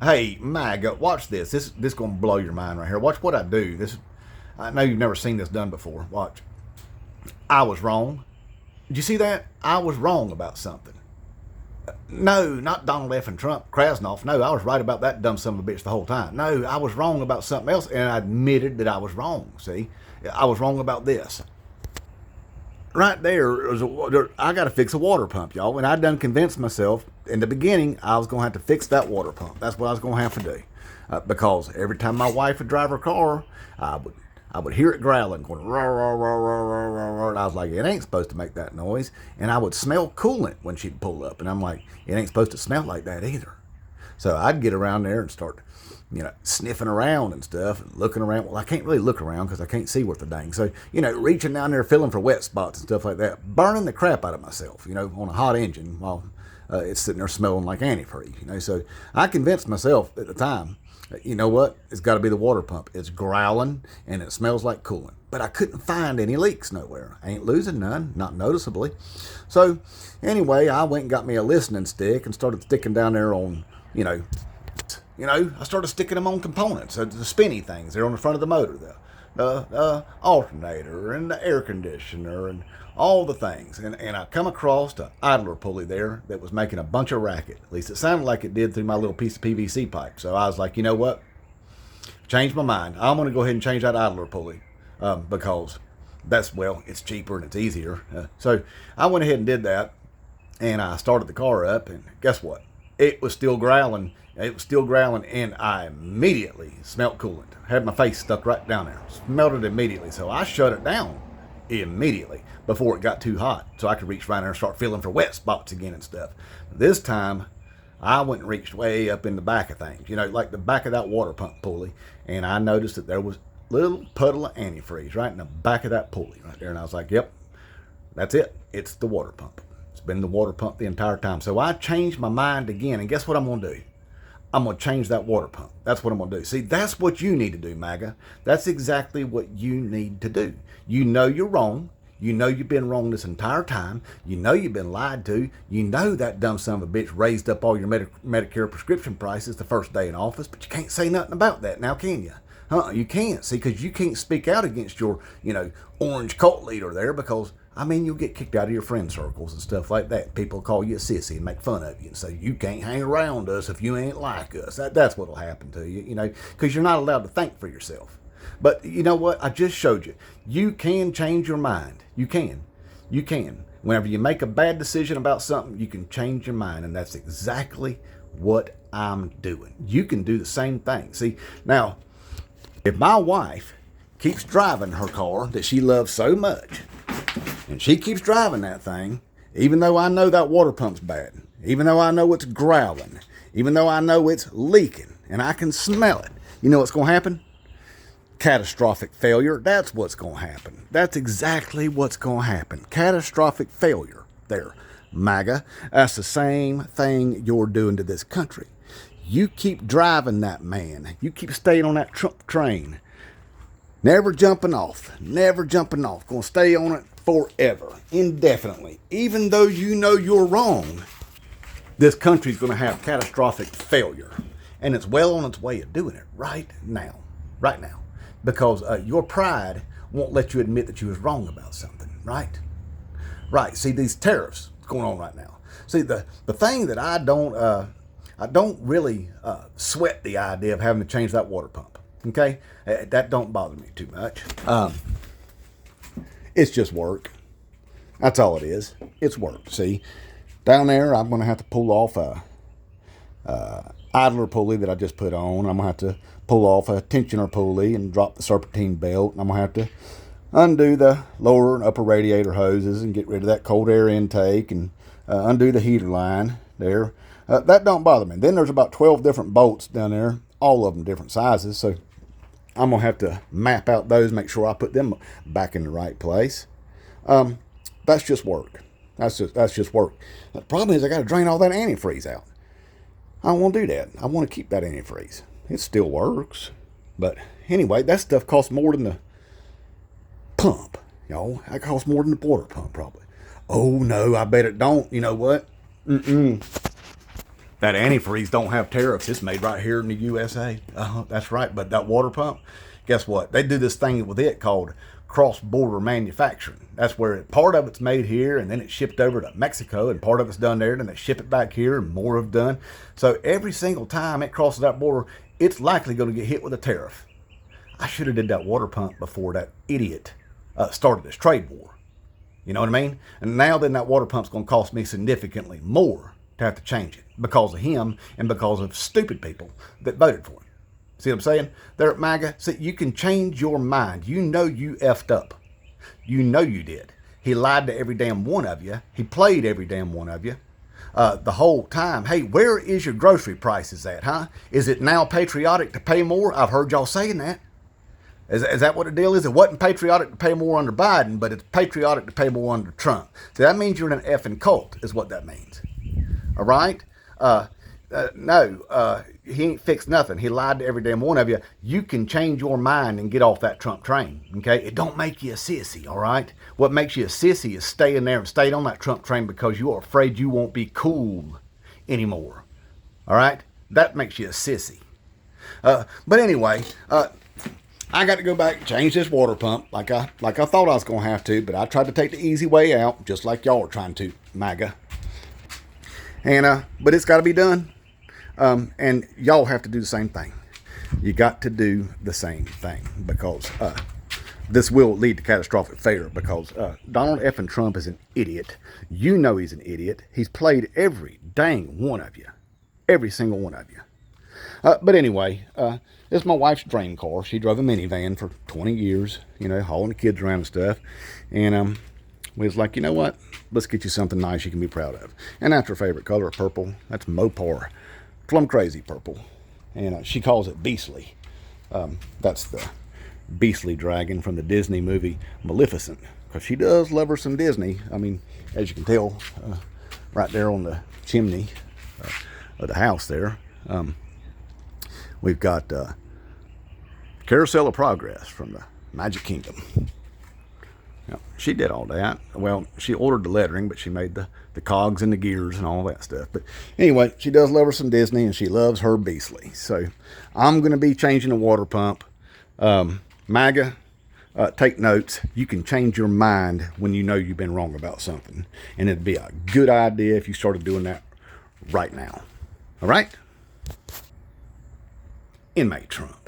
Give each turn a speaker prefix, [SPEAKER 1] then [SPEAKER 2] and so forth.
[SPEAKER 1] Hey, Mag, watch this. This gonna blow your mind right here. Watch what I do. I know you've never seen this done before. Watch. I was wrong. Did you see that? I was wrong about something. No, not Donald F. and Trump, Krasnoff. No, I was right about that dumb son of a bitch the whole time. No, I was wrong about something else, and I admitted that I was wrong. See, I was wrong about this. Right I got to fix a water pump, y'all. And I done convinced myself in the beginning I was going to have to fix that water pump. That's what I was going to have to do. Because every time my wife would drive her car, I would I would hear it growling, going roar, roar, roar, roar, roar, roar, roar. And I was like, it ain't supposed to make that noise. And I would smell coolant when she'd pull up. And I'm like, it ain't supposed to smell like that either. So I'd get around there and start, sniffing around and stuff and looking around. Well, I can't really look around because I can't see worth a dang. So, reaching down there, feeling for wet spots and stuff like that, burning the crap out of myself, on a hot engine while it's sitting there smelling like antifreeze, So I convinced myself at the time, you know what? It's got to be the water pump. It's growling and it smells like coolant. But I couldn't find any leaks nowhere. I ain't losing none, not noticeably. So anyway, I went and got me a listening stick and started sticking down there on, I started sticking them on components, the spinny things. They're on the front of the motor, the alternator and the air conditioner and all the things. And I come across the idler pulley there that was making a bunch of racket. At least it sounded like it did through my little piece of PVC pipe. So I was like, you know what? Changed my mind. I'm going to go ahead and change that idler pulley because it's cheaper and it's easier. So I went ahead and did that. And I started the car up, and guess what? It was still growling. And I immediately smelt coolant. Had my face stuck right down there. Smelled it immediately. So I shut it down immediately before it got too hot, so I could reach right there and start feeling for wet spots again and stuff. This time, I went and reached way up in the back of things, like the back of that water pump pulley, and I noticed that there was a little puddle of antifreeze right in the back of that pulley right there, and I was like, yep, that's it. It's the water pump. It's been the water pump the entire time. So I changed my mind again, and guess what I'm going to do? I'm going to change that water pump. That's what I'm going to do. See, that's what you need to do, MAGA. That's exactly what you need to do. You know you're wrong. You know you've been wrong this entire time. You know you've been lied to. You know that dumb son of a bitch raised up all your Medicare prescription prices the first day in office, but you can't say nothing about that now, can you? You can't, see, because you can't speak out against your, orange cult leader there because, you'll get kicked out of your friend circles and stuff like that. People call you a sissy and make fun of you and say, you can't hang around us if you ain't like us. That's what'll happen to you, because you're not allowed to think for yourself. But you know what? I just showed you. You can change your mind. You can. You can. Whenever you make a bad decision about something, you can change your mind. And that's exactly what I'm doing. You can do the same thing. See, now, if my wife keeps driving her car that she loves so much, and she keeps driving that thing, even though I know that water pump's bad, even though I know it's growling, even though I know it's leaking, and I can smell it, you know what's going to happen? Catastrophic failure. That's what's going to happen. That's exactly what's going to happen. Catastrophic failure. There, MAGA. That's the same thing you're doing to this country. You keep driving that man. You keep staying on that Trump train. Never jumping off. Never jumping off. Going to stay on it forever. Indefinitely. Even though you know you're wrong, this country's going to have catastrophic failure. And it's well on its way of doing it right now. Right now. Because your pride won't let you admit that you was wrong about something, right? Right. See, these tariffs going on right now. See, the thing that I don't really sweat the idea of having to change that water pump. Okay, that don't bother me too much. It's just work. That's all it is. It's work. See, down there, I'm going to have to pull off a idler pulley that I just put on. I'm going to have to pull off a tensioner pulley and drop the serpentine belt. And I'm going to have to undo the lower and upper radiator hoses and get rid of that cold air intake and undo the heater line there. That don't bother me. Then there's about 12 different bolts down there, all of them different sizes. So I'm going to have to map out those, make sure I put them back in the right place. That's just work. That's just work. The problem is I got to drain all that antifreeze out. I don't want to do that. I want to keep that antifreeze. It still works. But anyway, that stuff costs more than the pump. That costs more than the water pump probably. Oh no, I bet it don't. You know what? That That antifreeze don't have tariffs. It's made right here in the USA. That's right. But that water pump, guess what? They do this thing with it called cross-border manufacturing. That's where part of it's made here and then it's shipped over to Mexico, and part of it's done there and then they ship it back here and more have done. So every single time it crosses that border, it's likely going to get hit with a tariff. I should have did that water pump before that idiot started this trade war. You know what I mean? And now then that water pump's going to cost me significantly more to have to change it because of him and because of stupid people that voted for him. See what I'm saying? There at MAGA, see, you can change your mind. You know you effed up. You know you did. He lied to every damn one of you. He played every damn one of you. The whole time. Hey, where is your grocery prices at, huh? Is it now patriotic to pay more? I've heard y'all saying that. Is that what the deal is? It wasn't patriotic to pay more under Biden, but it's patriotic to pay more under Trump. So that means you're in an effing cult, is what that means. All right? No, he ain't fixed nothing. He lied to every damn one of you. You can change your mind and get off that Trump train, okay? It don't make you a sissy, all right? What makes you a sissy is staying there and staying on that Trump train because you are afraid you won't be cool anymore, all right? That makes you a sissy. But anyway, I got to go back and change this water pump like I thought I was going to have to, but I tried to take the easy way out, just like y'all are trying to, MAGA. And but it's got to be done. And y'all have to do the same thing. You got to do the same thing because this will lead to catastrophic failure because Donald effing Trump is an idiot. You know he's an idiot. He's played every dang one of you. Every single one of you. But anyway, this is my wife's dream car. She drove a minivan for 20 years, you know, hauling the kids around and stuff. And we was like, you know what? Let's get you something nice you can be proud of. And that's her favorite color, purple. That's Mopar. Plum crazy purple. And she calls it Beastly. That's the Beastly dragon from the Disney movie Maleficent. Because she does love her some Disney. I mean, as you can tell, right there on the chimney of the house there. We've got Carousel of Progress from the Magic Kingdom. Now, she did all that. Well, she ordered the lettering, but she made the cogs and the gears and all that stuff. But anyway, she does love her some Disney, and she loves her Beastly. So I'm going to be changing the water pump. MAGA, take notes. You can change your mind when you know you've been wrong about something. And it'd be a good idea if you started doing that right now. All right? Inmate Trump.